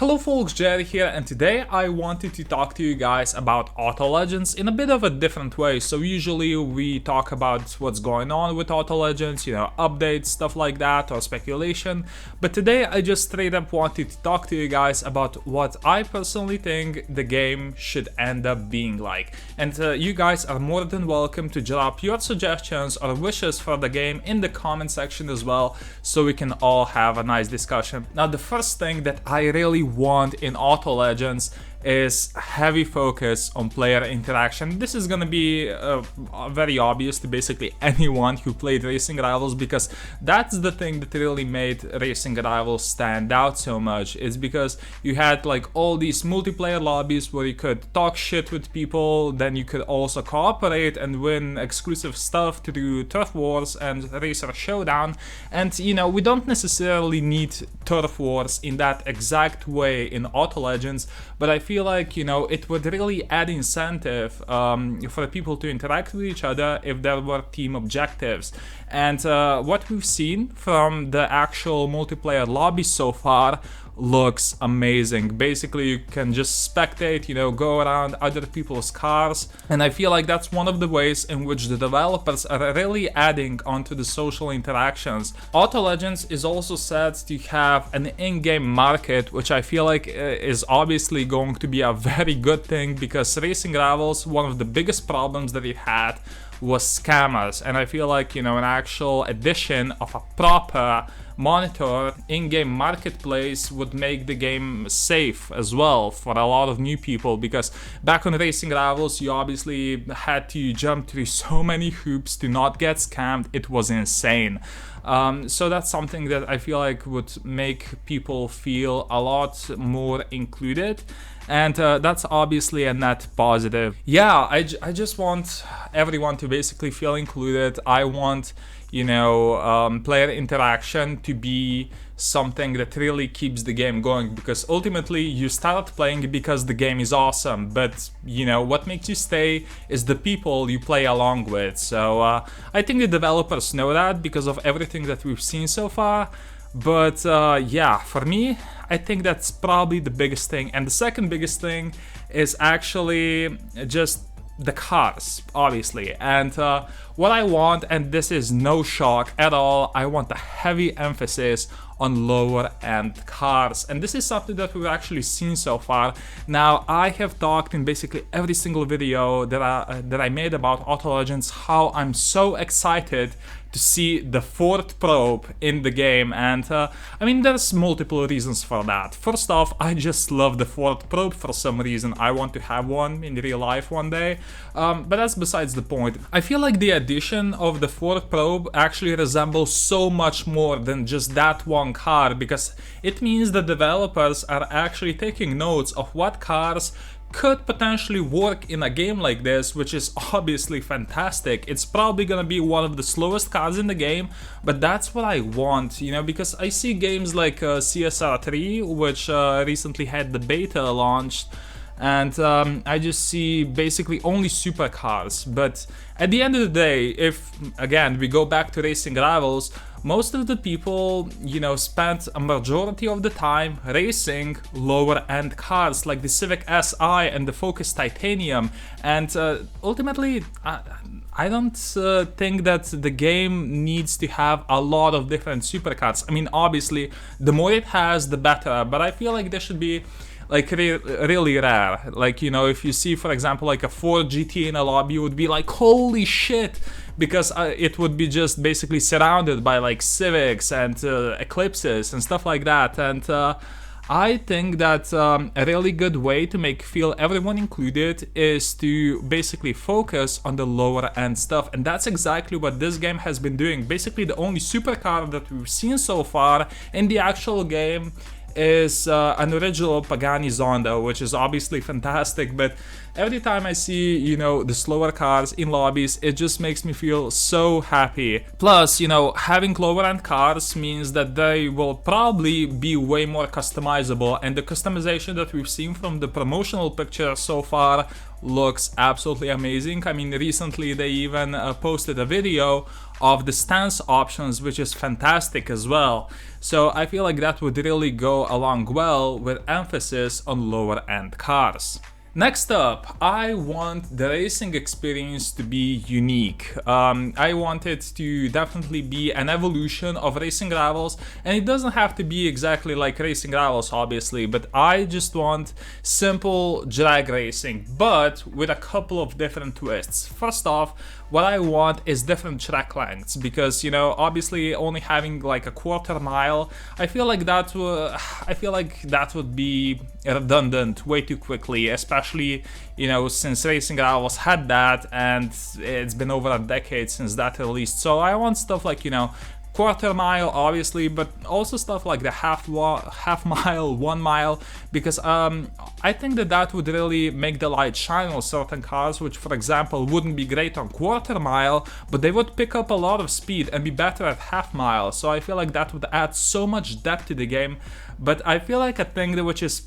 Hello folks, Jerry here, and today I wanted to talk to you guys about Auto Legends in a bit of a different way. So usually we talk about what's going on with Auto Legends, updates, stuff like that, or speculation. But today I just straight up wanted to talk to you guys about what I personally think the game should end up being like. And you guys are more than welcome to drop your suggestions or wishes for the game in the comment section as well, so we can all have a nice discussion. Now the first thing that I really want in Auto Legends is heavy focus on player interaction. This is gonna be very obvious to basically anyone who played Racing Rivals, because that's the thing that really made Racing Rivals stand out so much. Is because you had like all these multiplayer lobbies where you could talk shit with people, then you could also cooperate and win exclusive stuff to do Turf Wars and Racer Showdown. And we don't necessarily need Turf Wars in that exact way in Auto Legends, but I feel like it would really add incentive for people to interact with each other if there were team objectives. And what we've seen from the actual multiplayer lobby so far looks amazing. Basically you can just spectate, go around other people's cars, and I feel like that's one of the ways in which the developers are really adding onto the social interactions. Auto Legends is also set to have an in-game market, which I feel like is obviously going to be a very good thing, because Racing Rivals, one of the biggest problems that it had was scammers, and I feel like an actual addition of a proper monitor in-game marketplace would make the game safe as well for a lot of new people, because back on Racing Rivals you obviously had to jump through so many hoops to not get scammed. It was insane. So that's something that I feel like would make people feel a lot more included, and that's obviously a net positive. Yeah, I just want everyone to basically feel included. I want player interaction to be something that really keeps the game going, because ultimately you start playing because the game is awesome, but what makes you stay is the people you play along with. So I think the developers know that because of everything that we've seen so far. But yeah, for me, I think that's probably the biggest thing. And the second biggest thing is actually just the cars, obviously. And what I want, and this is no shock at all, I want a heavy emphasis on lower end cars, and this is something that we've actually seen so far. Now I have talked in basically every single video that I made about Auto Legends how I'm so excited to see the fourth probe in the game, and I mean there's multiple reasons for that. First off, I just love the fourth probe for some reason. I want to have one in real life one day, but that's besides the point. I feel like the addition of the fourth probe actually resembles so much more than just that one car, because it means the developers are actually taking notes of what cars could potentially work in a game like this, which is obviously fantastic. It's probably gonna be one of the slowest cars in the game, but that's what I want, because I see games like CSR3, which recently had the beta launched, and I just see basically only supercars. But at the end of the day, if again we go back to Racing Rivals, most of the people, spent a majority of the time racing lower end cars like the Civic Si and the Focus Titanium, and ultimately I don't think that the game needs to have a lot of different supercars. I mean, obviously the more it has the better, but I feel like there should be like really rare. Like, if you see for example like a Ford GT in a lobby, you would be like, holy shit, because it would be just basically surrounded by like Civics and Eclipses and stuff like that. And I think that a really good way to feel everyone included is to basically focus on the lower end stuff, and that's exactly what this game has been doing. Basically the only supercar that we've seen so far in the actual game is an original Pagani Zonda, which is obviously fantastic, but every time I see, the slower cars in lobbies, it just makes me feel so happy. Plus, having lower end cars means that they will probably be way more customizable, and the customization that we've seen from the promotional picture so far looks absolutely amazing. I mean, recently they even posted a video of the stance options, which is fantastic as well. So I feel like that would really go along well with emphasis on lower end cars. Next up, I want the racing experience to be unique. I want it to definitely be an evolution of Racing Rivals, and it doesn't have to be exactly like Racing Rivals, obviously, but I just want simple drag racing, but with a couple of different twists. First off, what I want is different track lengths, because, you know, obviously only having like a quarter mile, I feel like that would be redundant way too quickly, especially, you know, since Racing Rivals had that, and it's been over a decade since that released. So I want stuff like, you know, quarter mile, obviously, but also stuff like the half mile, 1 mile, because I think that would really make the light shine on certain cars, which, for example, wouldn't be great on quarter mile, but they would pick up a lot of speed and be better at half mile. So I feel like that would add so much depth to the game. But I feel like a thing which is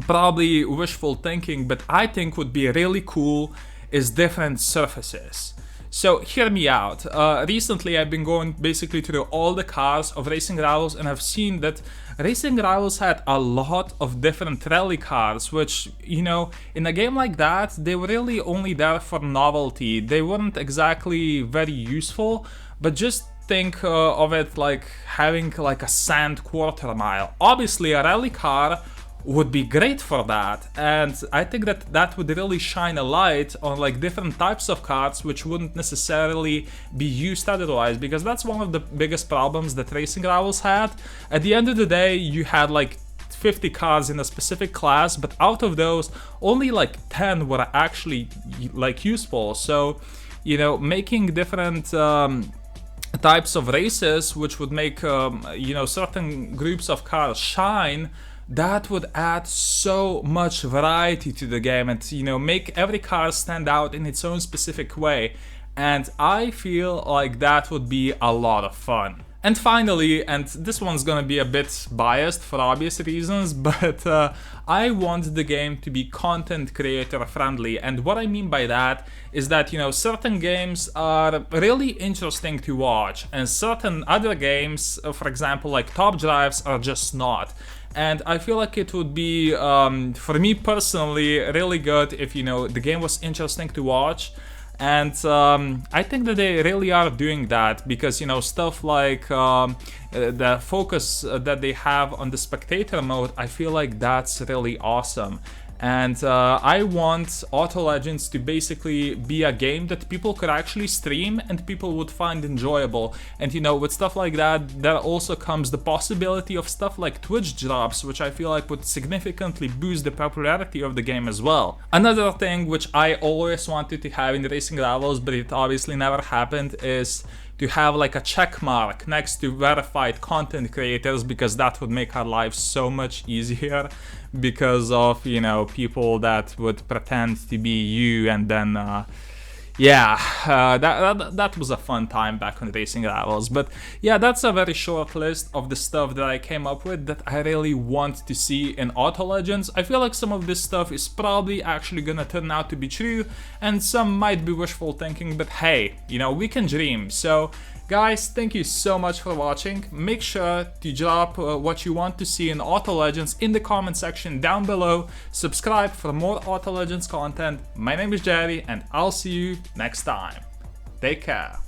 probably wishful thinking, but I think would be really cool, is different surfaces. So hear me out. Recently I've been going basically through all the cars of Racing Rivals, and I've seen that Racing Rivals had a lot of different rally cars, which, you know, in a game like that, they were really only there for novelty. They weren't exactly very useful, but just think of it like having like a sand quarter mile. Obviously a rally car would be great for that, and I think that would really shine a light on like different types of cars which wouldn't necessarily be used otherwise, because that's one of the biggest problems that Racing Rivals had. At the end of the day, you had like 50 cars in a specific class, but out of those only like 10 were actually like useful. So, you know, making different types of races which would make you know, certain groups of cars shine, that would add so much variety to the game, and, you know, make every car stand out in its own specific way. And I feel like that would be a lot of fun. And finally, and this one's gonna be a bit biased for obvious reasons, but I want the game to be content creator friendly. And what I mean by that is that, you know, certain games are really interesting to watch, and certain other games, for example like Top Drives, are just not. And I feel like it would be, for me personally, really good if, you know, the game was interesting to watch. And I think that they really are doing that, because, you know, stuff like the focus that they have on the spectator mode, I feel like that's really awesome. And I want Auto Legends to basically be a game that people could actually stream and people would find enjoyable. And, you know, with stuff like that, there also comes the possibility of stuff like Twitch drops, which I feel like would significantly boost the popularity of the game as well. Another thing which I always wanted to have in Racing Rivals, but it obviously never happened, is to have like a check mark next to verified content creators, because that would make our lives so much easier, because of, you know, people that would pretend to be you, and then that was a fun time back on Racing Rivals. But yeah, that's a very short list of the stuff that I came up with that I really want to see in Auto Legends. I feel like some of this stuff is probably actually gonna turn out to be true, and some might be wishful thinking, but hey, you know, we can dream. So guys, thank you so much for watching. Make sure to drop what you want to see in Auto Legends in the comment section down below. Subscribe for more Auto Legends content. My name is Jerry, and I'll see you next time. Take care.